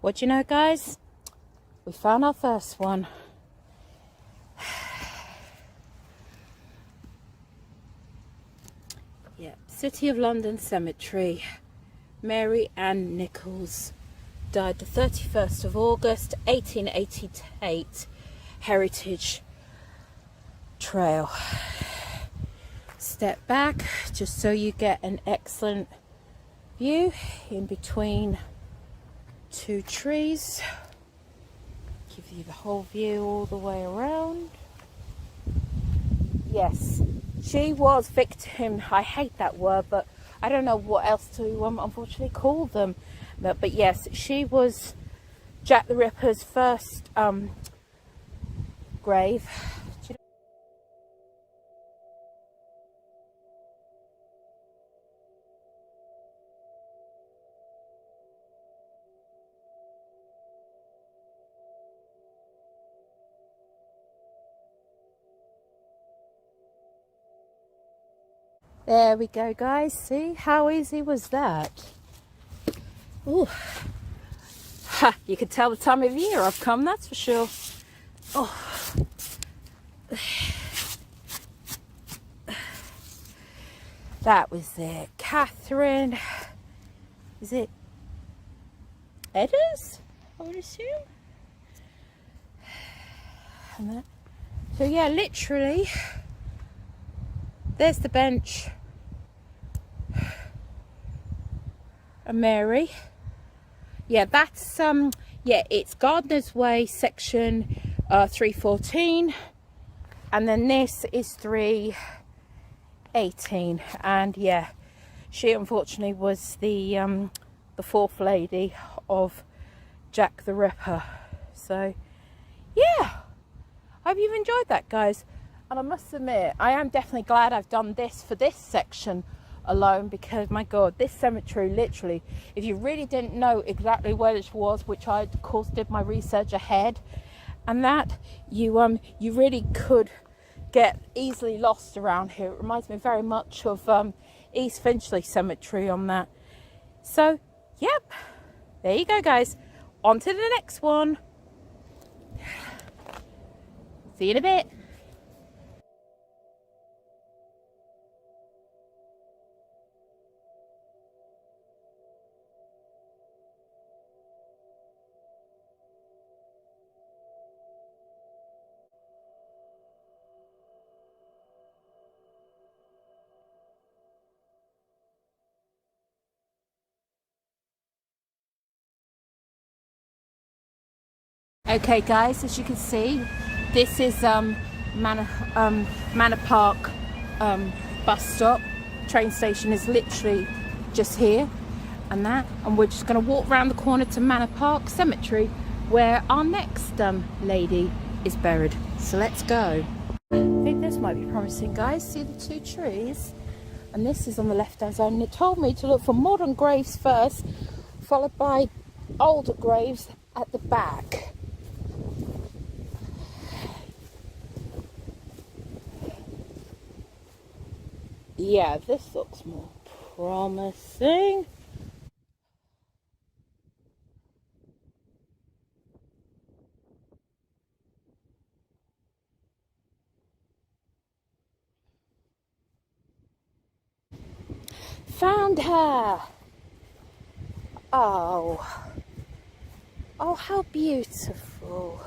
What do you know, guys? We found our first one. Yeah, City of London Cemetery. Mary Ann Nichols died the 31st of August 1888. Heritage Trail. Step back just so you get an excellent view in between two trees. Give you the whole view all the way around. Yes, she was victim. I hate that word, but I don't know what else to unfortunately call them. But yes, she was Jack the Ripper's first grave. There we go, guys. See how easy was that? Ooh. Ha, you can tell the time of year I've come, that's for sure. Oh. That was it. Catherine. Is it Edders? I would assume. And that. So yeah, literally, there's the bench. And Mary. Yeah, that's yeah, it's Gardener's Way section 314, and then this is 318. And yeah, she unfortunately was the fourth lady of Jack the Ripper. So yeah, hope you've enjoyed that, guys. And I must admit, I am definitely glad I've done this for this section alone, because my god, this cemetery, literally, if you really didn't know exactly where this was, which I of course did my research ahead, and that you really could get easily lost around here. It reminds me very much of East Finchley Cemetery on that. So yep, there you go, guys. On to the next one. See you in a bit. Okay, guys, as you can see, this is Manor Park bus stop. Train station is literally just here, and we're just going to walk around the corner to Manor Park Cemetery, where our next lady is buried. So let's go. I think this might be promising, guys. See the two trees? And this is on the left-hand side, and it told me to look for modern graves first, followed by older graves at the back. Yeah, this looks more promising. found her. Oh. Oh, how beautiful.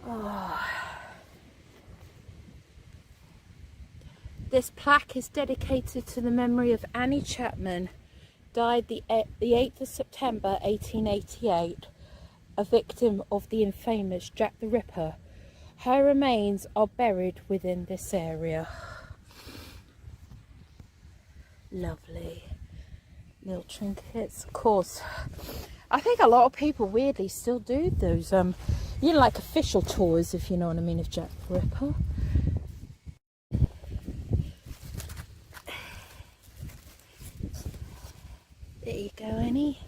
Oh. This plaque is dedicated to the memory of Annie Chapman, died the 8th of September 1888, a victim of the infamous Jack the Ripper. Her remains are buried within this area. Lovely. Little trinkets, of course. I think a lot of people weirdly still do those, you know, like official tours, if you know what I mean, of Jack the Ripper. There you go, Annie.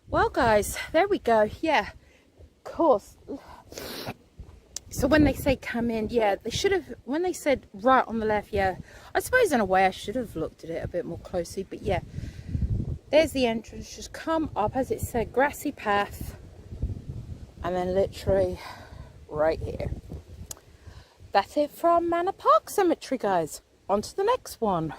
Well, guys, there we go. Yeah, of course. So when they say come in, yeah, they should have, when they said right on the left, yeah, I suppose in a way I should have looked at it a bit more closely, but yeah, there's the entrance. Just come up, as it said, grassy path, and then literally right here. That's it from Manor Park Cemetery, guys. On to the next one.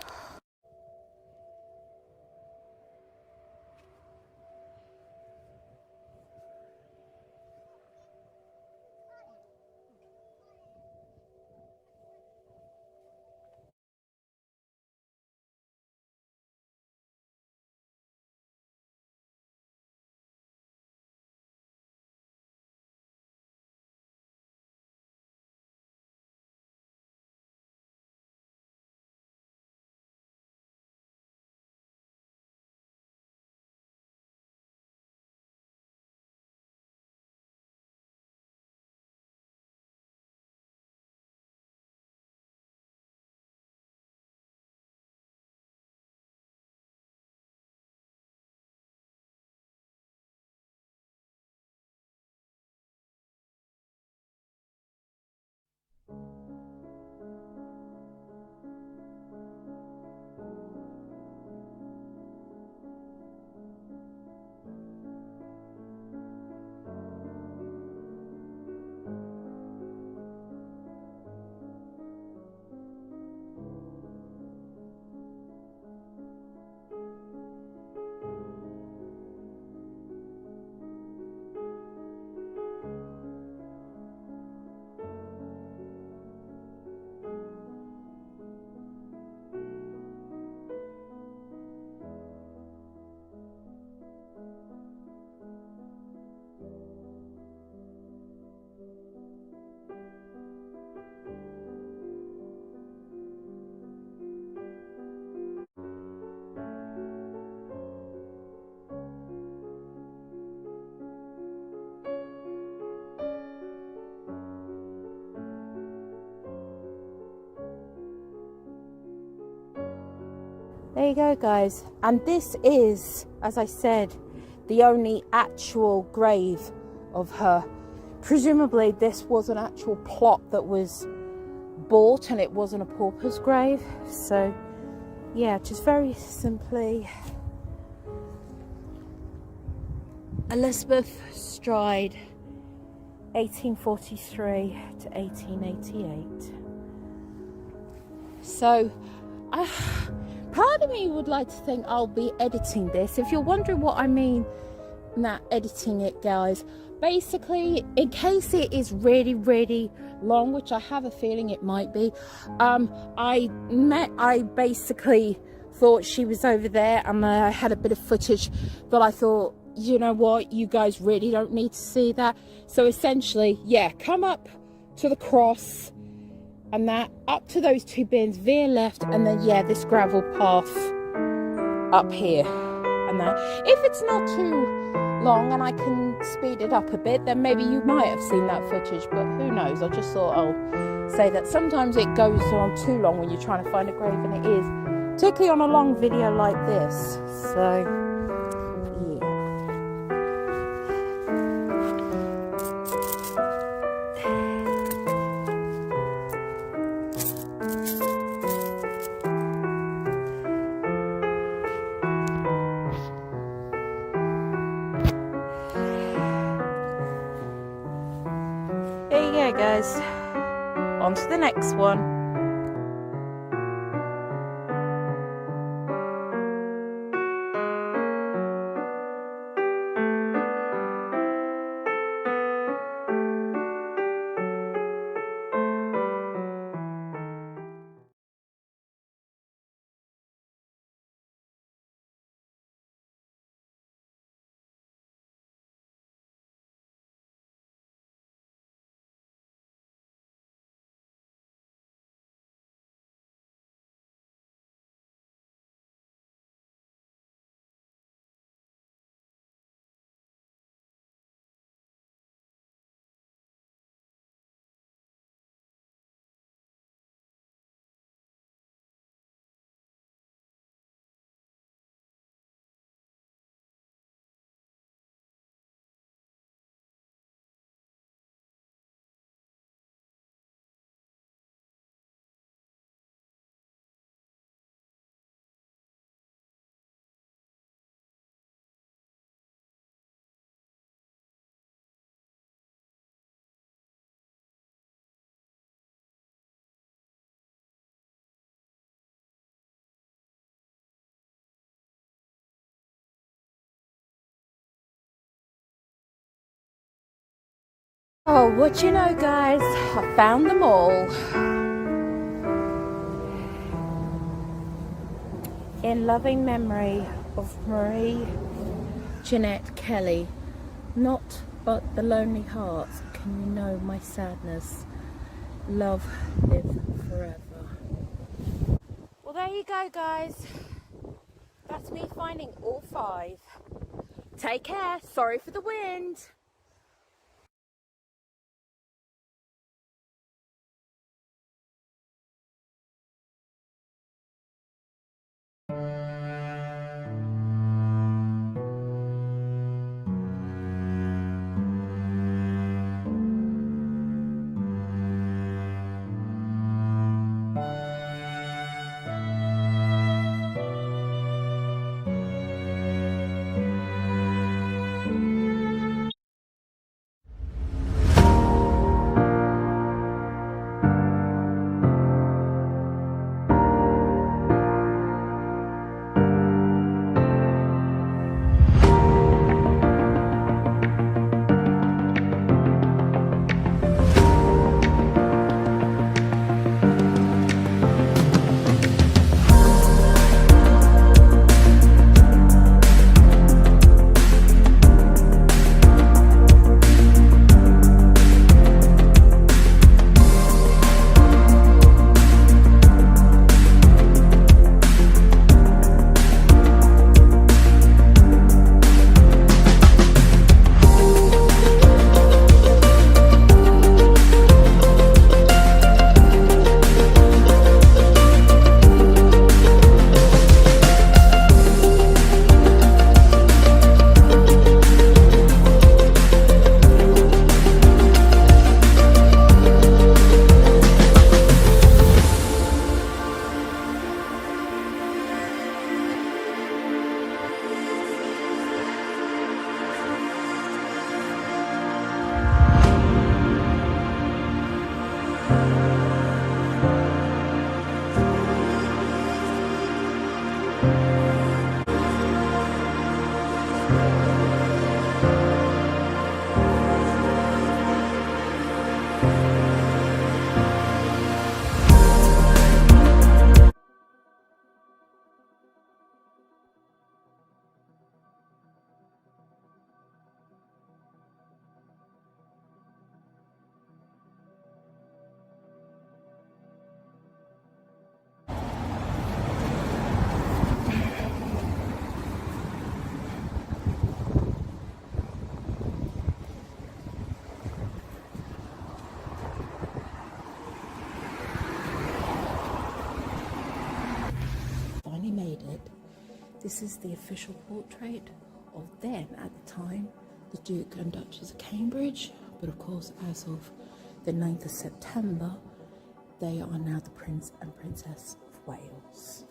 There you go, guys. And this is, as I said, the only actual grave of her. Presumably this was an actual plot that was bought and it wasn't a pauper's grave. So yeah, just very simply Elizabeth Stride, 1843 to 1888. So part of me would like to think I'll be editing this. If you're wondering what I mean, not editing it, guys, basically, in case it is really, really long, which I have a feeling it might be, I basically thought she was over there, and I had a bit of footage, but I thought, you know what, you guys really don't need to see that. So essentially, yeah, come up to the cross and that, up to those two bins, veer left, and then yeah, this gravel path up here and that. If it's not too long and I can speed it up a bit, then maybe you might have seen that footage, but who knows. I just thought I'll say that sometimes it goes on too long when you're trying to find a grave, and it is, particularly on a long video like this. So there Okay guys, on to the next one. Oh, what you know guys, I found them all. In loving memory of Marie Jeanette Kelly, not but the lonely hearts can you know my sadness, love live forever. Well there you go guys, that's me finding all 5. Take care, sorry for the wind. This is the official portrait of them at the time, the Duke and Duchess of Cambridge. But of course, as of the 9th of September, they are now the Prince and Princess of Wales.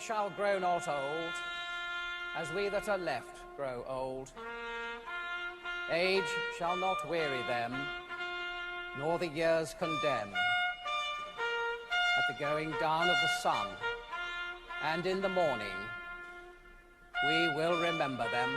shall grow not old, as we that are left grow old. Age shall not weary them, nor the years condemn. At the going down of the sun, and in the morning, we will remember them.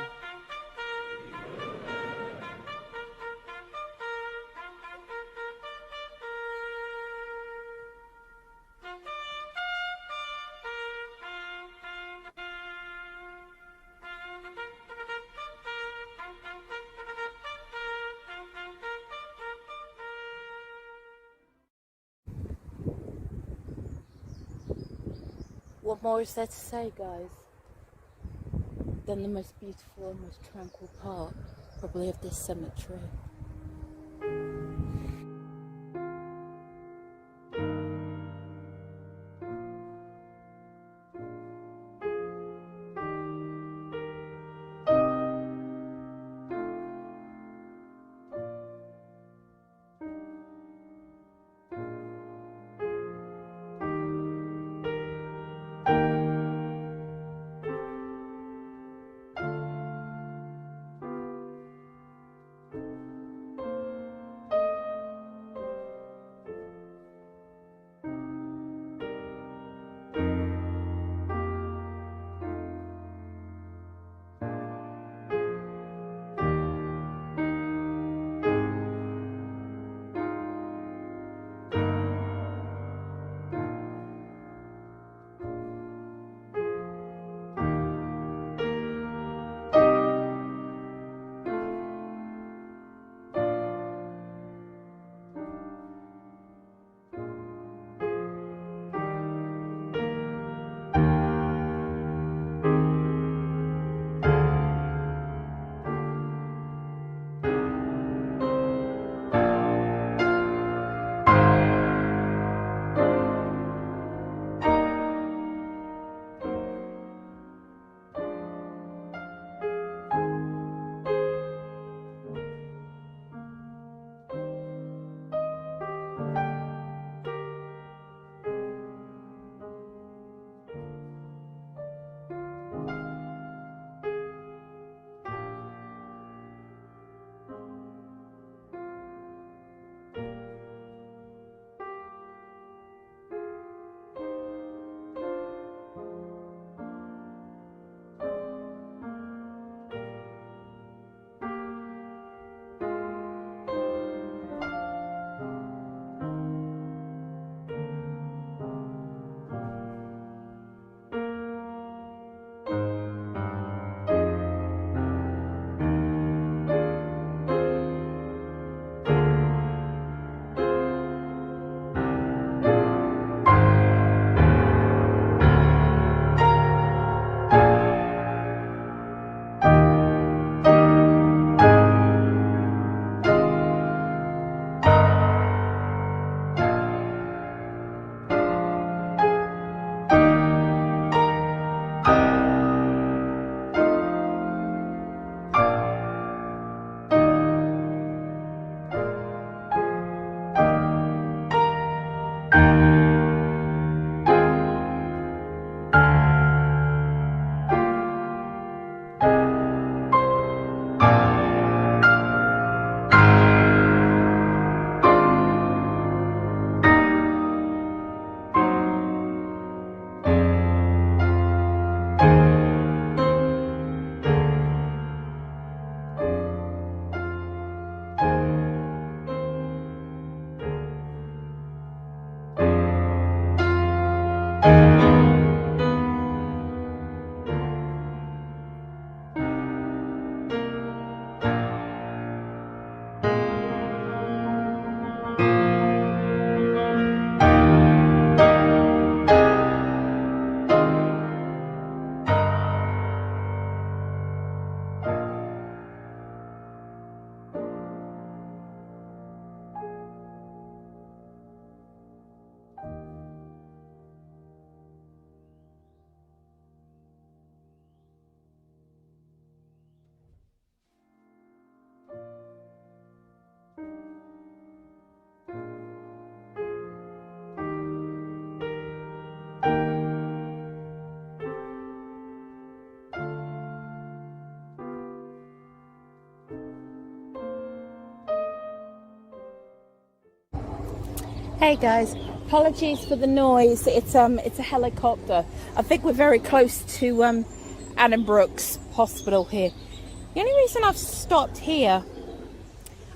What more is there to say, guys, than the most beautiful and most tranquil part, probably, of this cemetery? Hey guys, apologies for the noise. It's a helicopter. I think we're very close to Adam Brooks Hospital here. The only reason I've stopped here,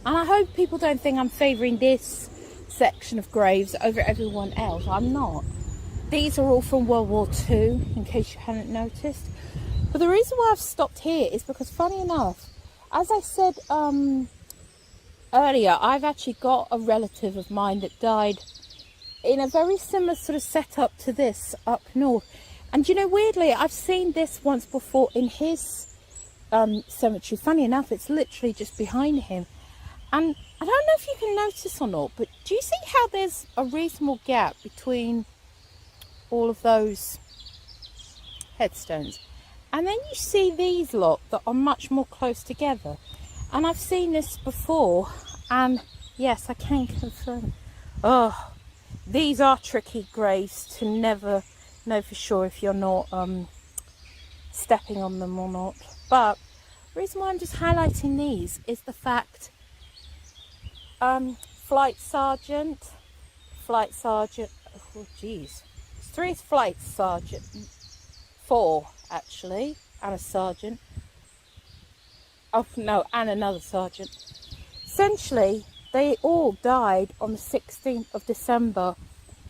and I hope people don't think I'm favouring this section of graves over everyone else. I'm not. These are all from World War II, in case you hadn't noticed. But the reason why I've stopped here is because, funny enough, as I said earlier, I've actually got a relative of mine that died in a very similar sort of setup to this up north. And you know, weirdly, I've seen this once before in his cemetery. Funny enough, it's literally just behind him. And I don't know if you can notice or not, but do you see how there's a reasonable gap between all of those headstones? And then you see these lot that are much more close together. And I've seen this before, and yes, I can confirm. Oh, these are tricky graves to never know for sure if you're not stepping on them or not. But the reason why I'm just highlighting these is the fact flight sergeant, oh geez, 3 flight sergeant, 4 actually, and a sergeant. Oh no, and another sergeant. Essentially, they all died on the 16th of December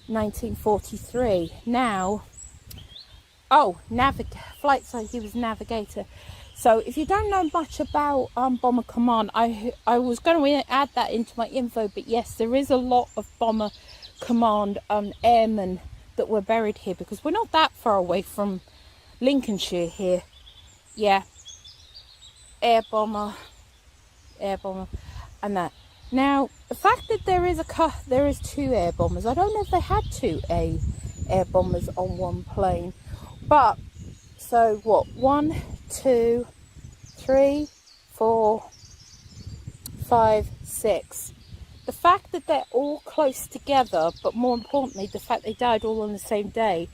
1943. Now, flight sergeant, he was navigator. So if you don't know much about Bomber Command, I was going to add that into my info, but yes, there is a lot of Bomber Command airmen that were buried here, because we're not that far away from Lincolnshire here. Yeah. Air bomber, and that. Now, the fact that there is 2 air bombers, I don't know if they had 2 air bombers on one plane, but so what? 1, 2, 3, 4, 5, 6. The fact that they're all close together, but more importantly, the fact they died all on the same day,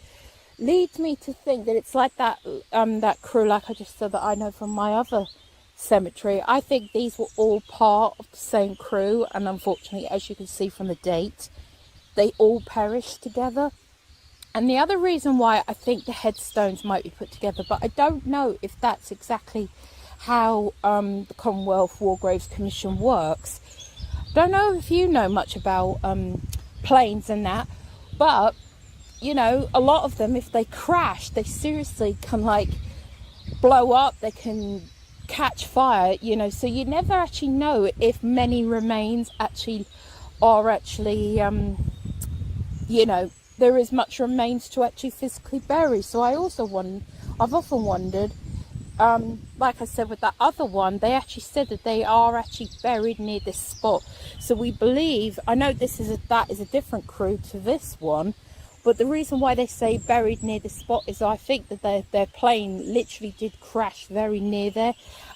leads me to think that it's like that that crew, like I just said, that I know from my other cemetery. I think these were all part of the same crew, and unfortunately, as you can see from the date, they all perished together. And the other reason why I think the headstones might be put together, but I don't know if that's exactly how the Commonwealth War Graves Commission works. Don't know if you know much about planes and that, but you know, a lot of them, if they crash, they seriously can like blow up, they can catch fire, you know, so you never actually know if many remains actually are actually you know, there is much remains to actually physically bury. So I've often wondered, like I said with that other one, they actually said that they are actually buried near this spot. So we believe, I know that is a different crew to this one, but the reason why they say buried near the spot is I think that their plane literally did crash very near there,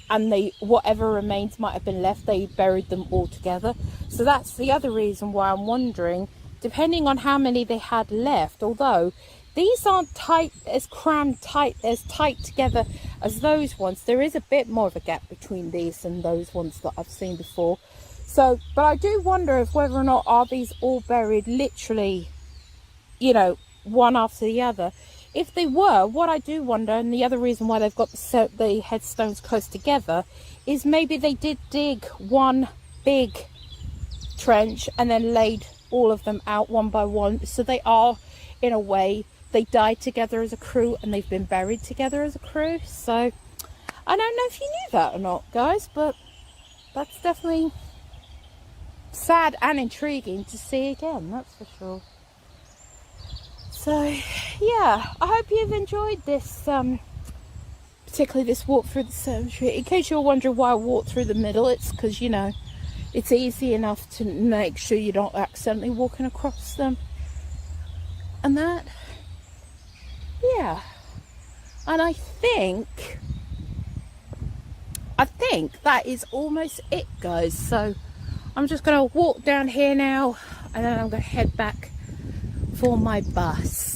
and whatever remains might have been left, they buried them all together. So that's the other reason why I'm wondering, depending on how many they had left, although these aren't as tight together as those ones. There is a bit more of a gap between these and those ones that I've seen before. So, but I do wonder if whether or not are these all buried literally, you know, one after the other. If they were, what I do wonder, and the other reason why they've got the headstones close together, is maybe they did dig one big trench and then laid all of them out one by one. So they are, in a way, they died together as a crew and they've been buried together as a crew. So I don't know if you knew that or not, guys, but that's definitely sad and intriguing to see again, that's for sure. So yeah, I hope you've enjoyed this, particularly this walk through the cemetery. In case you're wondering why I walked through the middle, it's because, you know, it's easy enough to make sure you're not accidentally walking across them. And that, yeah. And I think that is almost it, guys. So I'm just going to walk down here now, and then I'm going to head back for my bus.